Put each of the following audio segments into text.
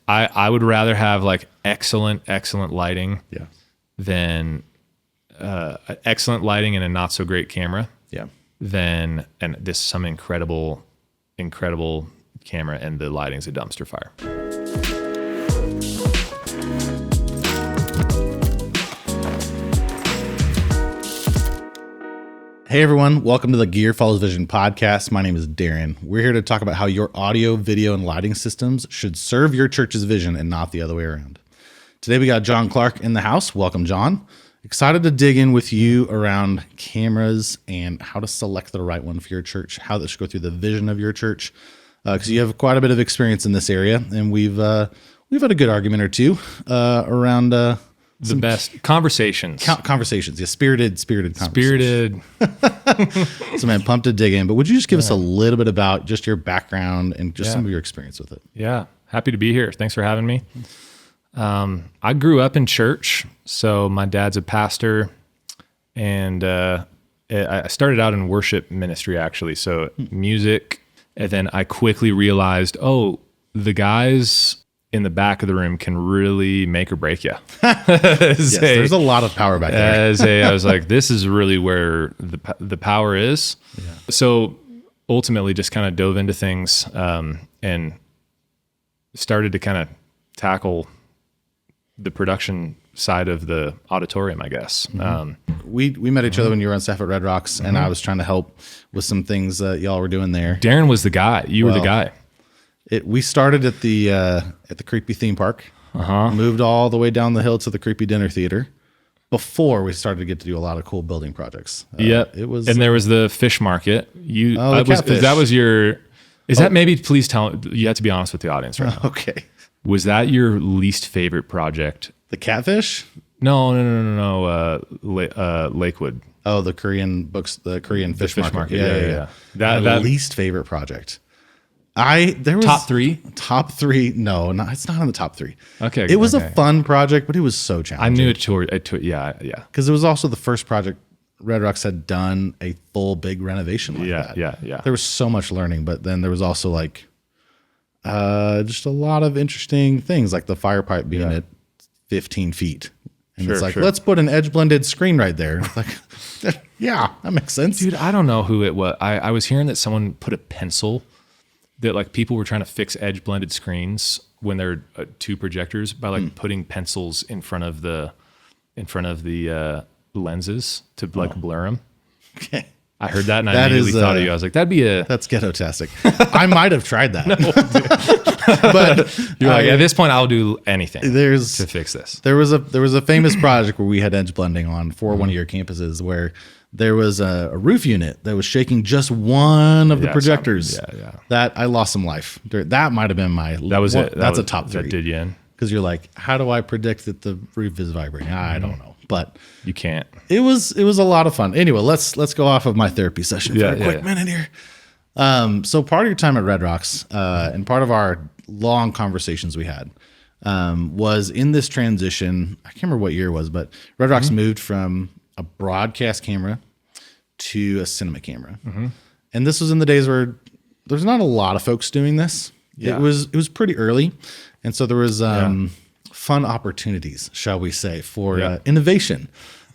I would rather have like excellent lighting than excellent lighting and a not so great camera than some incredible camera and the lighting's a dumpster fire. Hey everyone, welcome to the Gear Follows Vision podcast. My name is Deron. We're here to talk about how your audio, video, and lighting systems should serve your church's vision and not the other way around. Today we got John Clark in the house. Welcome, John. Excited to dig in with you around cameras and how to select the right one for your church, how that should go through the vision of your church, because you have quite a bit of experience in this area, and we've had a good argument or two around the best conversations. Conversations, yeah, spirited conversations. Spirited. So man, pumped to dig in. But would you just give us a little bit about just your background and just some of your experience with it? Yeah, happy to be here. Thanks for having me. I grew up in church, so my dad's a pastor, and I started out in worship ministry actually. So music, and then I quickly realized, the guys in the back of the room can really make or break you. There's a lot of power back there. I was like, this is really where the power is. Yeah. So ultimately just kind of dove into things and started to kind of tackle the production side of the auditorium, I guess. Mm-hmm. We met each other when you were on staff at Roadblocks, and I was trying to help with some things that y'all were doing there. Deron was the guy. You were the guy. We started at the Creepy theme park, moved all the way down the hill to the Creepy Dinner Theater before we started to get to do a lot of cool building projects. It was, and there was the fish market. Catfish. That was your. That maybe? Please tell. You have to be honest with the audience right now. Okay. Was that your least favorite project? The catfish? No. Lakewood. Oh, the Korean fish market. Yeah. That least favorite project. There was top three. No, it's not in the top three. Okay. It was a fun project, but it was so challenging. I knew it. Yeah. Because it was also the first project Roadblocks had done a full big renovation like that. Yeah. There was so much learning, but then there was also like just a lot of interesting things, like the fire pipe being at 15 feet. And it's like, let's put an edge blended screen right there. It's like, yeah, that makes sense. Dude, I don't know who it was. I was hearing that someone put a pencil, that like people were trying to fix edge blended screens when they're two projectors by like putting pencils in front of the lenses to like blur them. Okay. I heard that and I immediately thought of you. I was like, that's ghetto-tastic. I might have tried that. But you're like, at this point, I'll do anything to fix this. There was a famous project where we had edge blending on for one of your campuses where there was a roof unit that was shaking just one of the projectors. That I lost some life. That might have been that's a top three. That did you in? Because you're like, how do I predict that the roof is vibrating? I don't know. But you can't. It was a lot of fun. Anyway, let's go off of my therapy session for a quick minute here. So part of your time at Roadblocks and part of our long conversations we had was in this transition. I can't remember what year it was, but Roadblocks moved from a broadcast camera to a cinema camera. And this was in the days where there's not a lot of folks doing this. It was pretty early. And so there was fun opportunities, shall we say, for innovation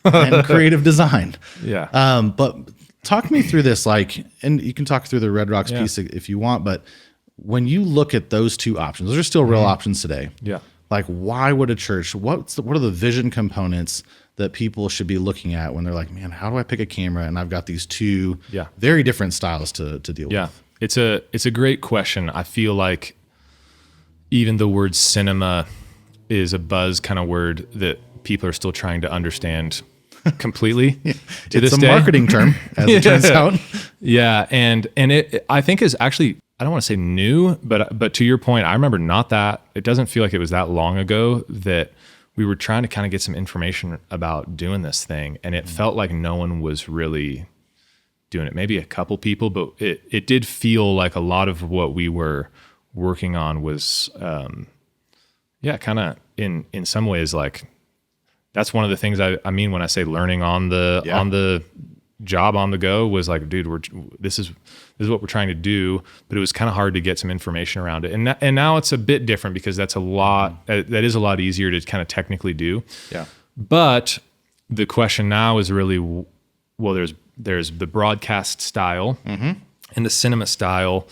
and creative design. But talk me through this, and you can talk through the Roadblocks piece if you want, but when you look at those two options, those are still real options today. Like, why would a church, what are the vision components that people should be looking at when they're like, man, how do I pick a camera? And I've got these two very different styles to deal with. It's a great question. I feel like even the word cinema is a buzz kind of word that people are still trying to understand completely. It's a marketing term, as it turns out. Yeah, and it I think is actually, I don't want to say new, but to your point, I remember it doesn't feel like it was that long ago that we were trying to kind of get some information about doing this thing, and it felt like no one was really doing it. Maybe a couple people, but it did feel like a lot of what we were working on was kind of in some ways, like that's one of the things I mean when I say learning on the job on the go was like, dude, this is what we're trying to do, but it was kind of hard to get some information around it. And now it's a bit different because that is a lot easier to kind of technically do. Yeah. But the question now is really, well, there's the broadcast style and the cinema style,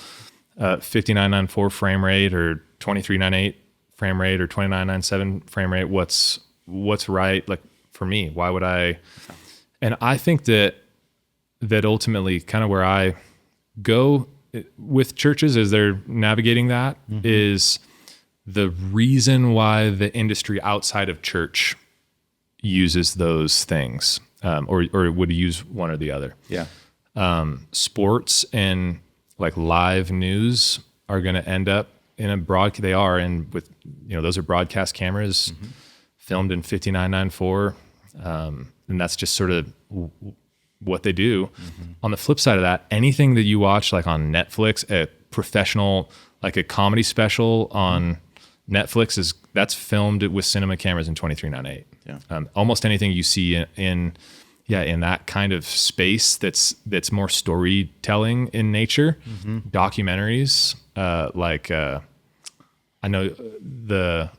5994 frame rate or 2398 frame rate or 2997 frame rate. What's right? Like for me, why would I? And I think that ultimately kind of where I go with churches as they're navigating that is the reason why the industry outside of church uses those things, or would use one or the other. Yeah. Sports and like live news are going to end up in a they are, and with, those are broadcast cameras filmed in 5994. And that's just sort of what they do. On the flip side of that, anything that you watch like on Netflix, a professional, like a comedy special on Netflix that's filmed with cinema cameras in 2398. Yeah. Almost anything you see in that kind of space that's more storytelling in nature, documentaries, I know the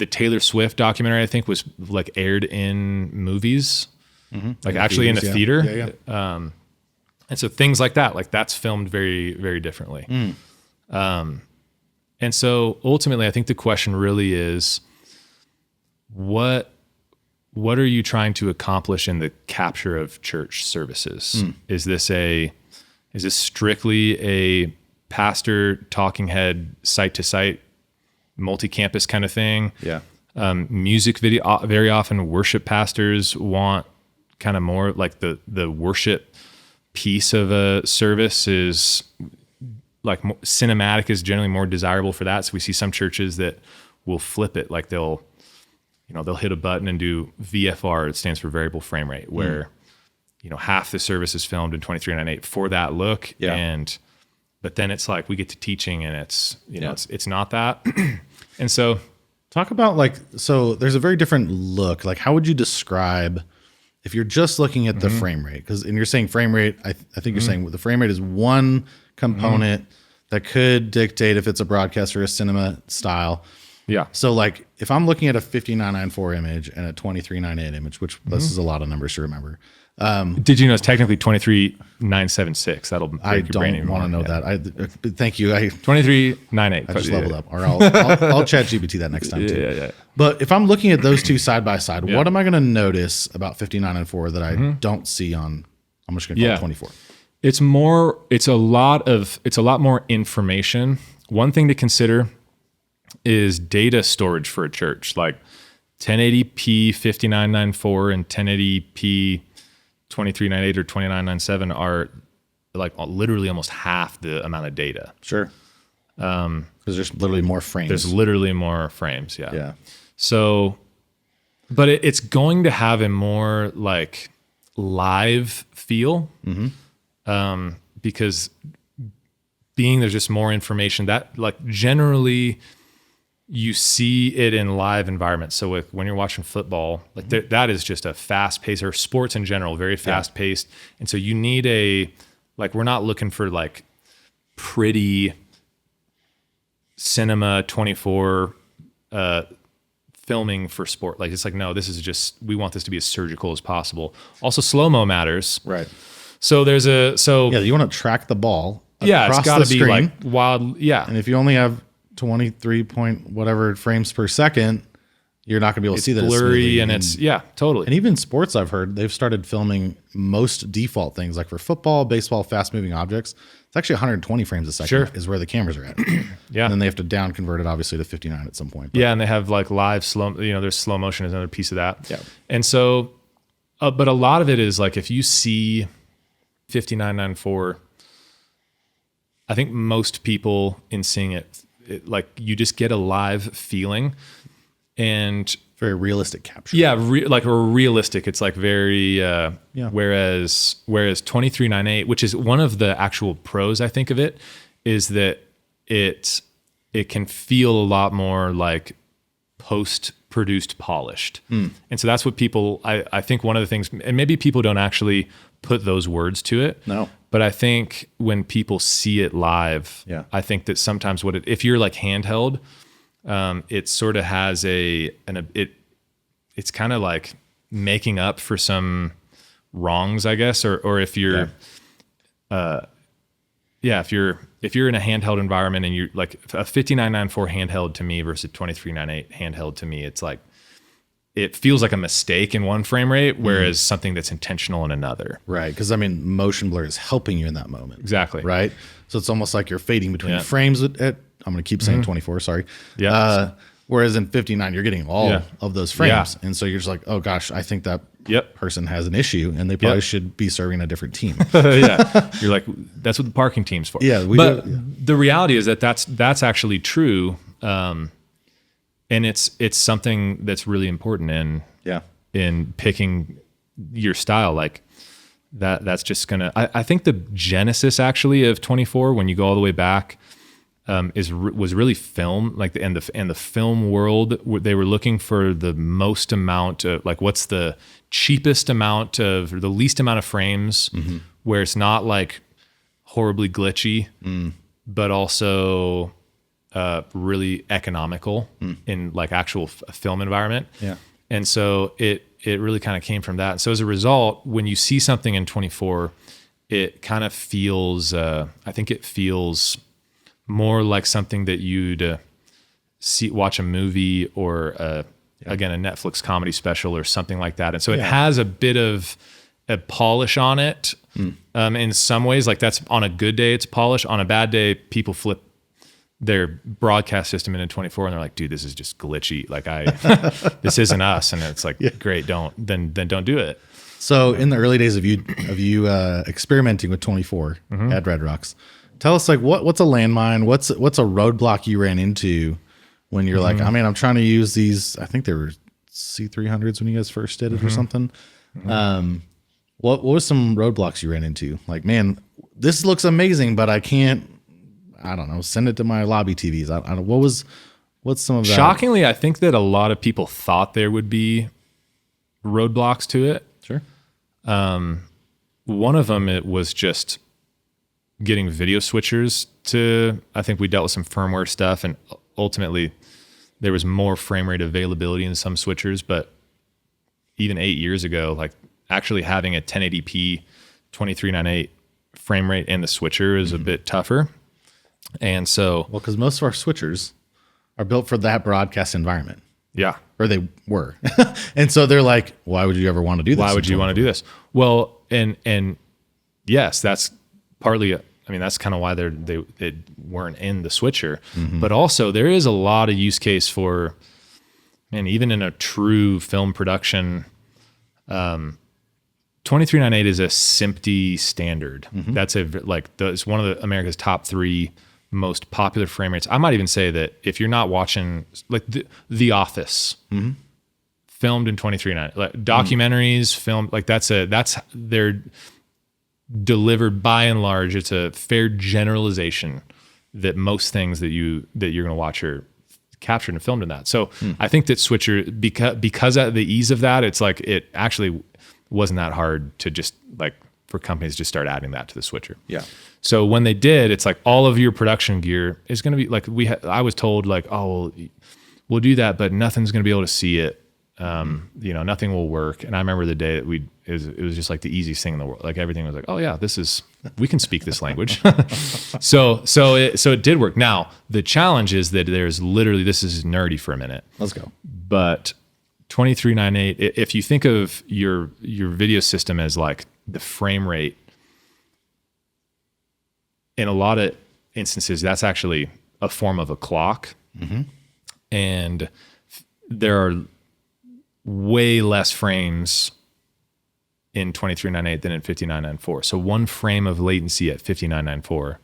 Taylor Swift documentary, I think, was like aired in movies, like actually in a theater. Yeah. And so things like that, like that's filmed very, very differently. And so ultimately, I think the question really is, what are you trying to accomplish in the capture of church services? Is this strictly a pastor talking head, site to site, multi-campus kind of thing? Yeah. Music video, very often worship pastors want kind of more like the worship piece of a service is like cinematic is generally more desirable for that. So we see some churches that will flip it. Like they'll hit a button and do VFR. It stands for variable frame rate, where, half the service is filmed in 2398 for that look. Yeah. But then it's like we get to teaching and it's not that. And so talk about so there's a very different look. Like how would you describe if you're just looking at the frame rate? And you're saying frame rate, I think you're saying the frame rate is one component that could dictate if it's a broadcast or a cinema style. Yeah. So like if I'm looking at a 5994 image and a 2398 image, which this is a lot of numbers to remember. Did you know it's technically 23976? That'll break I your brain don't want to know that. Thank you. 2398. I just leveled up, or I'll chat GPT that next time too. Yeah. But if I'm looking at those two side by side, what am I going to notice about 5994 that I don't see on? I'm just going to call it 24. It's a lot more information. One thing to consider is data storage for a church, like 1080p 5994 and 1080p 2398 or 2997 are like literally almost half the amount of data. Sure. Because there's literally more frames. There's literally more frames. Yeah. Yeah. So, but it's going to have a more like live feel, because there's just more information that like generally you see it in live environments. So when you're watching football, like that is just a fast pace, or sports in general, very fast paced. And so you need we're not looking for like pretty cinema 24 filming for sport. Like it's like, no, this is just, we want this to be as surgical as possible. Also slow-mo matters. Right. So you want to track the ball. It's got to be screen, like wild. Yeah. And if you only have 23 point whatever frames per second, you're not gonna be able to see that. It's blurry and it's totally. And even sports, I've heard they've started filming most default things, like for football, baseball, fast moving objects. It's actually 120 frames a second is where the cameras are at. Yeah. And then they have to down convert it obviously to 59 at some point. But. Yeah, and they have like live slow. There's slow motion is another piece of that. Yeah. And so, but a lot of it is like if you see 5994, I think most people in seeing it like you just get a live feeling and very realistic capture. Yeah, like realistic. It's like very whereas 2398, which is one of the actual pros I think of it, is that it can feel a lot more like post-produced polished. And so that's what people, I think one of the things, and maybe people don't actually put those words to it. No. But I think when people see it live, I think that sometimes if you're like handheld, it sort of has it's kind of like making up for some wrongs, I guess, or if you're, if you're in a handheld environment and you're like a 5994 handheld to me versus 2398 handheld to me, it's like, it feels like a mistake in one frame rate, whereas something that's intentional in another. Right. Because I mean, motion blur is helping you in that moment. Exactly. Right. So it's almost like you're fading between frames at I'm going to keep saying 24, sorry. Yeah. Whereas in 59, you're getting all of those frames. And so you're just like, oh gosh, I think that person has an issue and they probably should be serving a different team. You're like, that's what the parking team's for. But the reality is that that's actually true. And it's something that's really important in picking your style. Like that's just gonna, I think the genesis actually of 24, when you go all the way back, was really film, like and the film world. They were looking for the most amount of, like, what's the cheapest amount of, or the least amount of frames, where it's not like horribly glitchy, but also really economical in like actual film environment. And so it really kind of came from that. And so as a result, when you see something in 24, it kind of feels, I think it feels more like something that you'd watch a movie or again, a Netflix comedy special or something like that. And so it has a bit of a polish on it. In some ways, like that's on a good day, it's polished. On a bad day, people flip their broadcast system into 24 and they're like, dude, this is just glitchy. Like this isn't us. And it's like, great. Don't do it. So in the early days of you experimenting with 24 at Red Rocks, tell us like what's a landmine? What's a roadblock you ran into when you're like, I mean, I'm trying to use these, I think they were C300s when you guys first did it or something. What was some roadblocks you ran into? Like, man, this looks amazing, but I can't, I don't know, send it to my lobby TVs. I don't know. What's some of that? Shockingly, I think that a lot of people thought there would be roadblocks to it. Sure. One of them, it was just getting video switchers to, I think we dealt with some firmware stuff, and ultimately there was more frame rate availability in some switchers, but even 8 years ago, like actually having a 1080p 2398 frame rate in the switcher is a bit tougher. And so, well, because most of our switchers are built for that broadcast environment. Yeah. Or they were. And so they're like, why would you ever want to do this? Why would you want to do this? Well, and yes, that's partly, I mean, that's kind of why they weren't in the switcher, but also there is a lot of use case for, man, even in a true film production, 2398 is a SMPTE standard. That's it's one of America's top 3 most popular frame rates. I might even say that if you're not watching like The Office, filmed in 2398, like documentaries filmed, like they're delivered by and large. It's a fair generalization that most things that you're going to watch are captured and filmed in that. So I think that switcher, because of the ease of that, it's like it actually wasn't that hard to just like for companies to start adding that to the switcher. Yeah. So when they did, it's like all of your production gear is going to be like I was told like, oh, we'll do that, but nothing's going to be able to see it. Nothing will work. And I remember the day that it was just like the easiest thing in the world. Like everything was like, oh yeah, we can speak this language. So it did work. Now the challenge is that there's literally, this is nerdy for a minute. Let's go. But 2398, if you think of your video system as like the frame rate, in a lot of instances, that's actually a form of a clock. And there are way less frames in 2398 than in 5994. So one frame of latency at 5994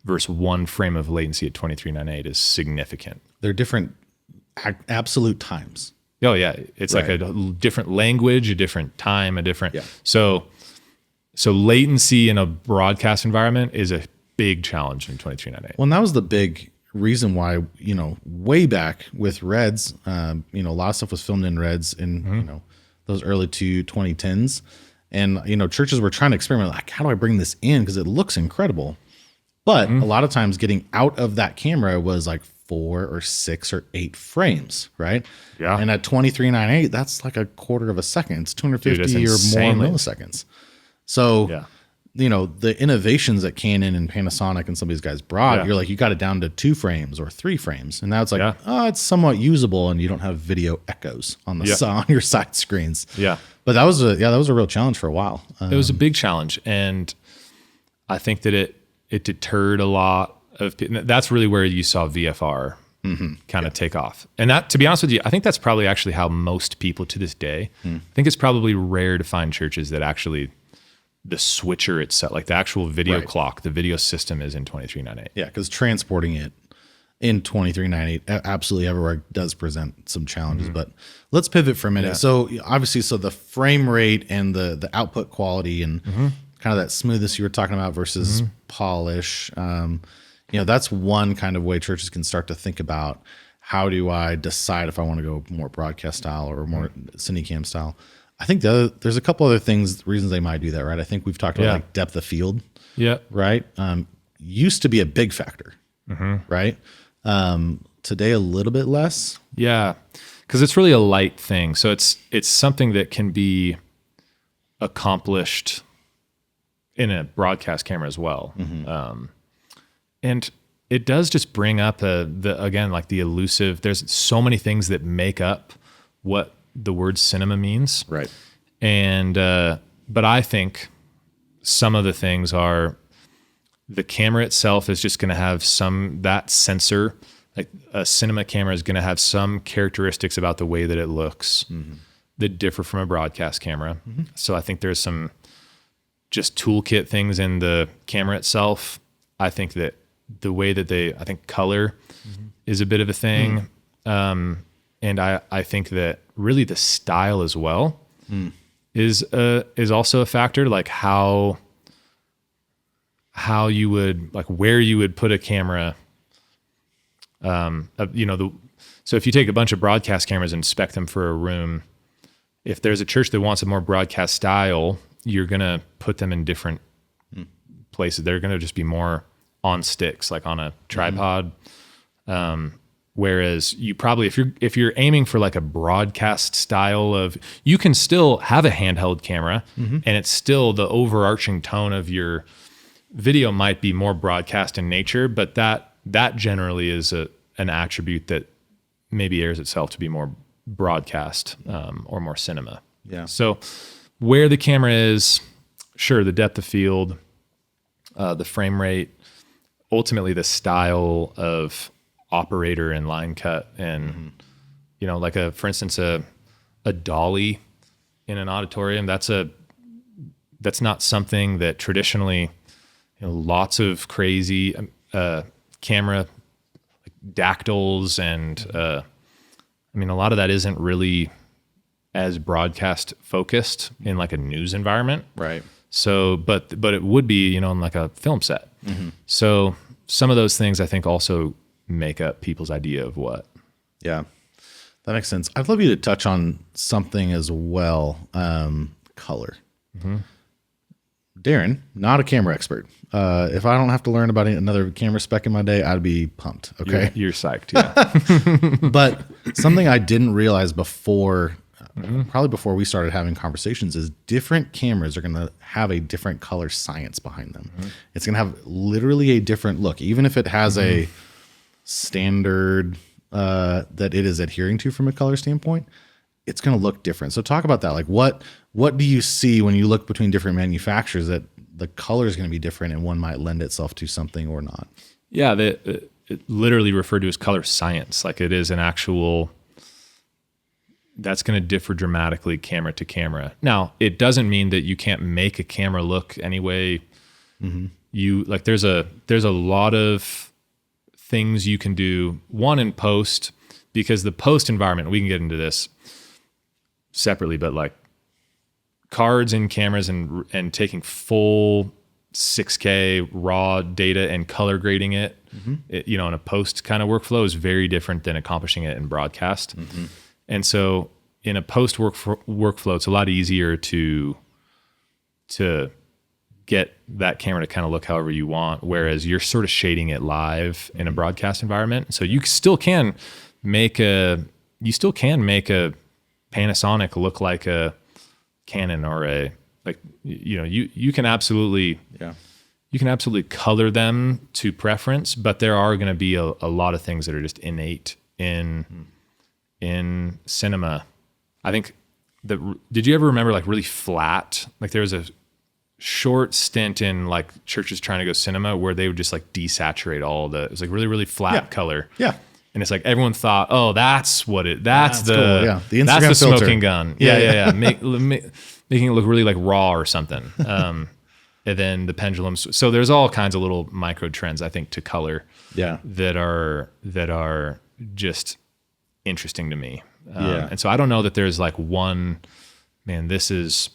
versus one frame of latency at 2398 is significant. They're different absolute times. Oh yeah. It's like a different language, a different time, a different, so latency in a broadcast environment is a big challenge in 2398. Well, and that was the big reason why, way back with Reds, a lot of stuff was filmed in Reds in, those early 2010s. And, churches were trying to experiment, like, how do I bring this in? Because it looks incredible. But a lot of times getting out of that camera was like 4 or 6 or 8 frames, right? Yeah. And at 23.98, that's like a quarter of a second. It's 250 or more milliseconds. So, the innovations that Canon and Panasonic and some of these guys brought, you're like, you got it down to 2 frames or 3 frames. And now it's like, it's somewhat usable and you don't have video echoes on the on your side screens. Yeah. But that was a real challenge for a while. It was a big challenge. And I think that it deterred a lot of people. That's really where you saw VFR kind of take off. And that, to be honest with you, I think that's probably actually how most people to this day, I think it's probably rare to find churches that actually the switcher itself, like the actual video clock, the video system is in 23.98. Yeah, because transporting it in 23.98 absolutely everywhere does present some challenges. But let's pivot for a minute. So obviously, the frame rate and the output quality and kind of that smoothness you were talking about versus polish, that's one kind of way churches can start to think about, how do I decide if I want to go more broadcast style or more CineCam style. I think there's a couple other reasons they might do that, right? I think we've talked about like depth of field, right? Used to be a big factor, right? Today a little bit less. Yeah, because it's really a light thing. So it's something that can be accomplished in a broadcast camera as well. And it does just bring up the elusive. There's so many things that make up what the word cinema means. Right. And, but I think some of the things are the camera itself is just going to have that sensor, like a cinema camera is going to have some characteristics about the way that it looks that differ from a broadcast camera. So I think there's some just toolkit things in the camera itself. I think that the way that I think color is a bit of a thing. And I think that really the style as well is also a factor, like how you would, like where you would put a camera. So if you take a bunch of broadcast cameras and spec them for a room, if there's a church that wants a more broadcast style, you're going to put them in different places. They're going to just be more on sticks, like on a tripod. Whereas you probably, if you're aiming for like a broadcast style you can still have a handheld camera and it's still the overarching tone of your video might be more broadcast in nature, but that generally is an attribute that maybe airs itself to be more broadcast or more cinema. Yeah. So where the camera is, sure, the depth of field, the frame rate, ultimately the style of operator and line cut, and like for instance a dolly in an auditorium, that's not something that traditionally lots of crazy camera like dactyls and a lot of that isn't really as broadcast focused in like a news environment, right? So but it would be in like a film set. So some of those things I think also make up people's idea of what. Yeah, that makes sense. I'd love you to touch on something as well. Color. Deron, not a camera expert. If I don't have to learn about another camera spec in my day, I'd be pumped. Okay. You're psyched. Yeah. But something I didn't realize before, probably before we started having conversations, is different cameras are going to have a different color science behind them. It's going to have literally a different look, even if it has a standard that it is adhering to from a color standpoint, it's going to look different. So talk about that. Like what do you see when you look between different manufacturers that the color is going to be different and one might lend itself to something or not? Yeah, it literally referred to as color science. Like it is an actual, that's going to differ dramatically camera to camera. Now, it doesn't mean that you can't make a camera look any way you like. There's a lot of things you can do, one in post, because the post environment, we can get into this separately, but like cards in cameras and taking full 6K raw data and color grading it it, in a post kind of workflow is very different than accomplishing it in broadcast. And so in a post workflow, it's a lot easier to get that camera to kind of look however you want, whereas you're sort of shading it live in a broadcast environment. So you still can make a Panasonic look like a Canon or you can absolutely color them to preference, but there are going to be a lot of things that are just innate in cinema. I think did you ever remember like really flat, like there was a short stint in like churches trying to go cinema where they would just like desaturate it was like really, really flat color. Yeah. And it's like everyone thought, oh, that's the cool. Yeah. The Instagram that's the filter. smoking gun. Yeah. Making it look really like raw or something. And then the pendulums. So there's all kinds of little micro trends, I think, to color. That are just interesting to me. And so I don't know that there's like one, man, this is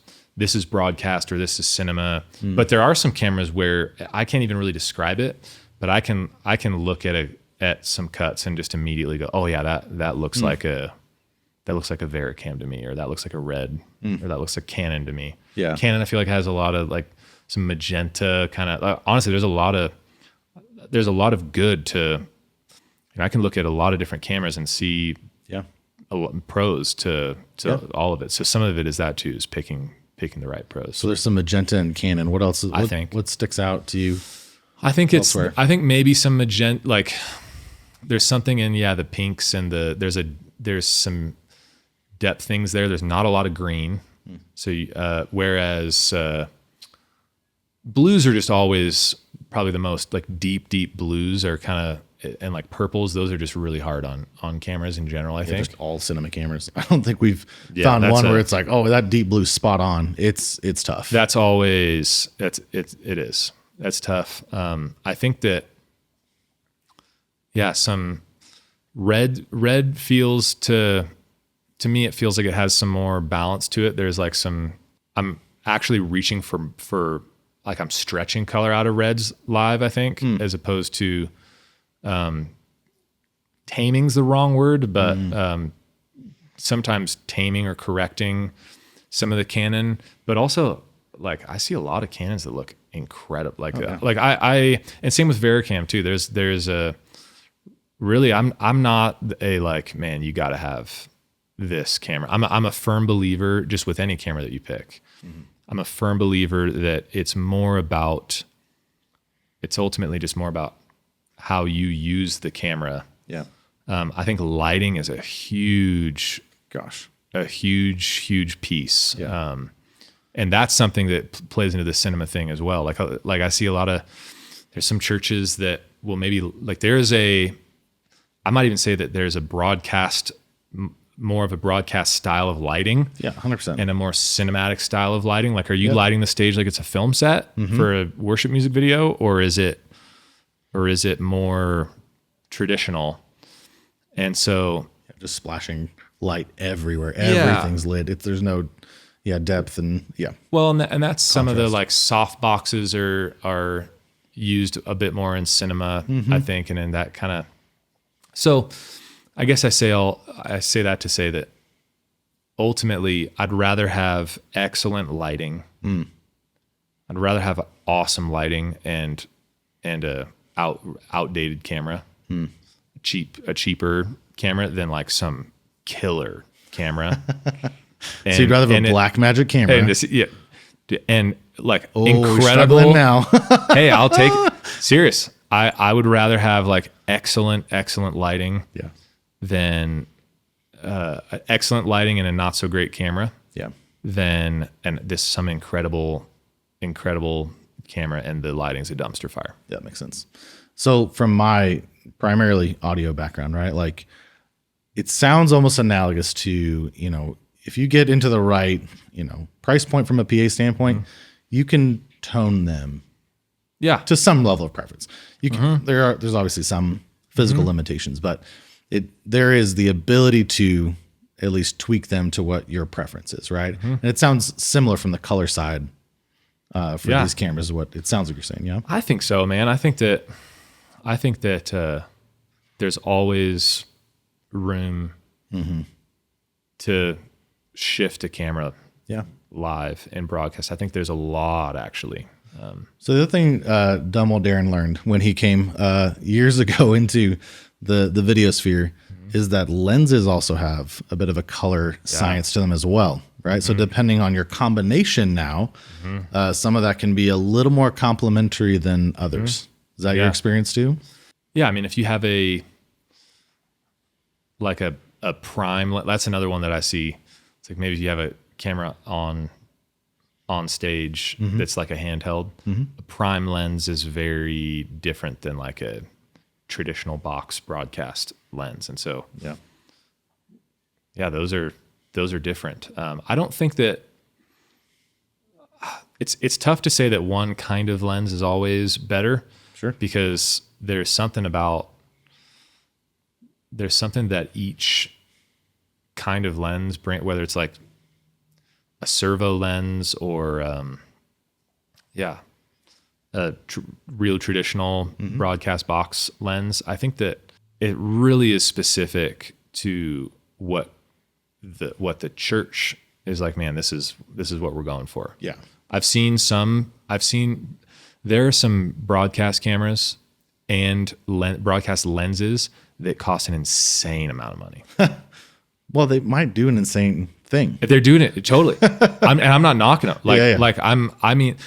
broadcast or this is cinema. But there are some cameras where I can't even really describe it, but I can look at some cuts and just immediately go, oh yeah, that looks like a Vericam to me, or that looks like a Red, or that looks like Canon to me. Yeah. Canon, I feel like has a lot of like some magenta kind of, honestly, there's a lot of good to, I can look at a lot of different cameras and see pros to all of it. So some of it is that too, is picking the right pros. So there's some magenta in Canon. What else? What sticks out to you? I think maybe some magenta, like there's something in, the pinks and there's some depth things there. There's not a lot of green. So, whereas, blues are just always probably the most like deep blues are kind of, and like purples, those are just really hard on cameras in general, I think. Just all cinema cameras. I don't think we've found one where it's like, oh, that deep blue's spot on. It's tough. It is. That's tough. I think that, some red feels to me, it feels like it has some more balance to it. There's like I'm actually reaching for like I'm stretching color out of reds live, I think, as opposed to, taming's the wrong word, but sometimes taming or correcting some of the Canon, but also like I see a lot of Canons that look incredible. Like I and same with Vericam too. There's a really I'm not a like, man, you got to have this camera. I'm a firm believer just with any camera that you pick. I'm a firm believer that it's ultimately just more about how you use the camera. Yeah. I think lighting is a huge piece. Yeah. And that's something that plays into the cinema thing as well. Like I see there's some churches that will maybe like I might even say that there's more of a broadcast style of lighting. Yeah, 100%. And a more cinematic style of lighting. Like, are you lighting the stage like it's a film set for a worship music video, or is it more traditional? And so just splashing light everywhere. Everything's lit. There's no depth and Well, and that's some of the like soft boxes are used a bit more in cinema, I think, and in that kind of. So I guess I say that to say that ultimately I'd rather have excellent lighting. I'd rather have awesome lighting and a outdated camera, a cheaper camera than like some killer camera. So you'd rather have a Blackmagic camera, and like incredible now. Hey, I'll take it. Serious. I would rather have like excellent lighting than excellent lighting and a not so great camera than some incredible camera and the lighting's a dumpster fire. Yeah, that makes sense. So from my primarily audio background, right? Like it sounds almost analogous to, if you get into the right, price point from a PA standpoint, you can tone them to some level of preference. You can, there's obviously some physical limitations, but there is the ability to at least tweak them to what your preference is, right? And it sounds similar from the color side for these cameras, what it sounds like you're saying, yeah? I think so, man. I think that I think that there's always room to shift a camera live and broadcast. I think there's a lot actually. So the other thing dumb old Deron learned when he came years ago into the video sphere is that lenses also have a bit of a color science to them as well, right? So depending on your combination now, some of that can be a little more complementary than others. Is that your experience too? Yeah, I mean, if you have a prime, that's another one that I see. It's like maybe if you have a camera on stage that's like a handheld. A prime lens is very different than like a traditional box broadcast lens, and so those are different. I don't think that it's tough to say that one kind of lens is always better. Sure, because there's something that each kind of lens bring, whether it's like a servo lens or a real traditional broadcast box lens. I think that it really is specific to what the church is like. Man, this is what we're going for. Yeah, there are some broadcast cameras and broadcast lenses that cost an insane amount of money. Well, they might do an insane thing if they're doing it. Totally. I'm not knocking them.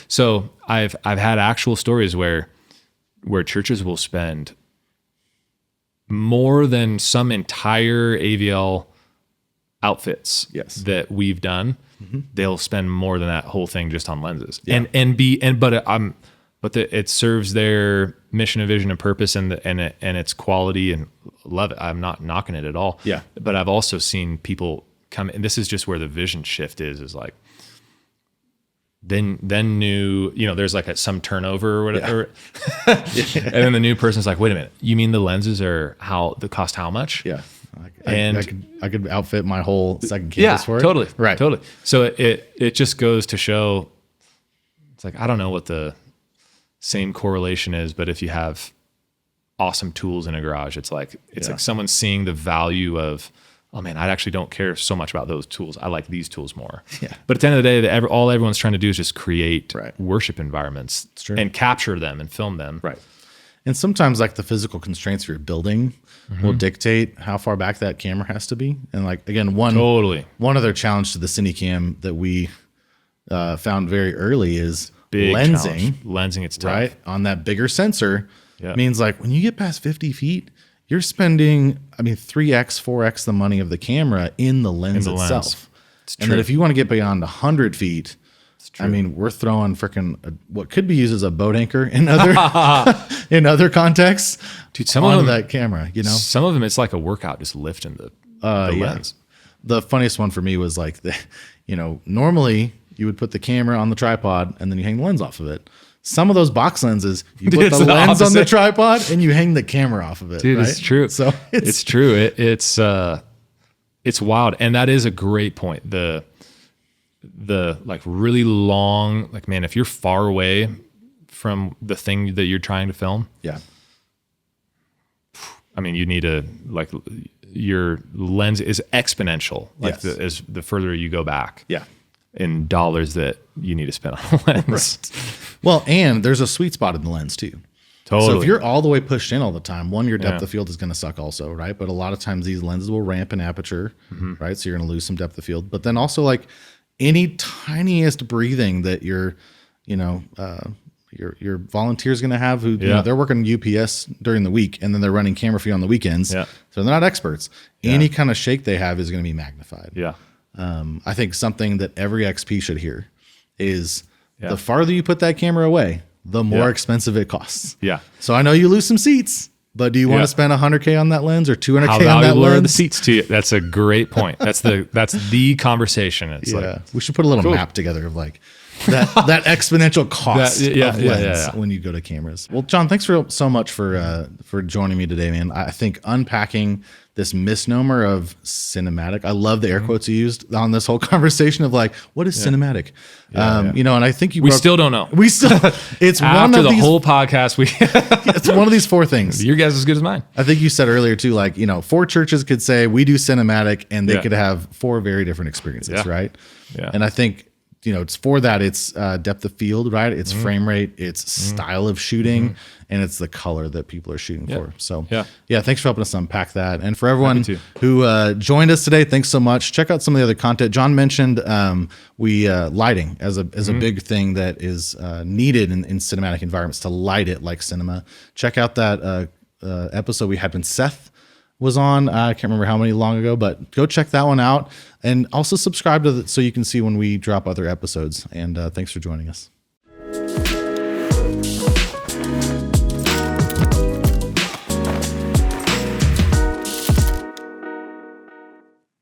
So I've had actual stories where churches will spend more than some entire AVL outfits that we've done. They'll spend more than that whole thing just on lenses. But it serves their mission and vision and purpose and its quality, and love it. I'm not knocking it at all. Yeah. But I've also seen people come, and this is just where the vision shift is like, then new, there's like some turnover or whatever. Yeah. And then the new person's like, wait a minute, you mean the lenses are cost how much? Yeah. I could outfit my whole second campus for it. Totally. Right. Totally. So it just goes to show, it's like, I don't know what the same correlation is, but if you have awesome tools in a garage, it's like someone seeing the value of, oh man, I actually don't care so much about those tools. I like these tools more. Yeah. But at the end of the day, all everyone's trying to do is just create worship environments and capture them and film them. Right. And sometimes like the physical constraints of your building will dictate how far back that camera has to be. And like, again, one other challenge to the CineCam that we found very early is big lensing. Challenge. Lensing, it's tough. Right? On that bigger sensor means like when you get past 50 feet, you're spending, 3x, 4x the money of the camera in the lens itself. And then if you want to get beyond 100 feet, we're throwing freaking what could be used as a boat anchor in other contexts. Dude, some of them, that camera, some of them, it's like a workout, just lifting the lens. The funniest one for me was like normally you would put the camera on the tripod and then you hang the lens off of it. Some of those box lenses, you put the lens on the tripod and you hang the camera off of it. Dude, right? It's true. So it's true. It's wild. And that is a great point. The like really long, like, man, if you're far away from the thing that you're trying to film, you need your lens is exponential. Like as the further you go back. Yeah. In dollars that you need to spend on a lens. Right. Well, and there's a sweet spot in the lens too. Totally. So if you're all the way pushed in all the time, your depth of field is going to suck also, right? But a lot of times these lenses will ramp in aperture, right? So you're going to lose some depth of field. But then also like any tiniest breathing that your volunteer is going to have, who they're working UPS during the week and then they're running camera for you on the weekends. Yeah. So they're not experts. Yeah. Any kind of shake they have is going to be magnified. Yeah. I think something that every XP should hear is the farther you put that camera away, the more expensive it costs. Yeah. So I know you lose some seats, but do you want to spend $100K on that lens or $200K on that lens? How valuable are the seats to you? That's a great point. That's the conversation. It's we should put a little map together of like, that exponential cost That- yeah, of yeah, lens yeah, yeah. when you go to cameras. Well, John, thanks so much for joining me today, man. I think unpacking this misnomer of cinematic. I love the air quotes you used on this whole conversation of like, what is cinematic? yeah. You know, and I think We still don't know. We still. It's one After of the these. whole podcast, It's one of these four things. your guess is as good as mine. I think you said earlier too, like, you know, four churches could say we do cinematic and they Yeah. could have four very different experiences, Yeah. right? Yeah. And I think, you know, it's for that. It's depth of field, right? It's frame rate, it's style of shooting, and it's the color that people are shooting for. So, Yeah. thanks for helping us unpack that. And for everyone Happy who joined us today, thanks so much. Check out some of the other content. John mentioned lighting as a big thing that is needed in cinematic environments to light it like cinema. Check out that episode we had when Seth was on. I can't remember how many long ago, but go check that one out, and also subscribe to so you can see when we drop other episodes. And thanks for joining us.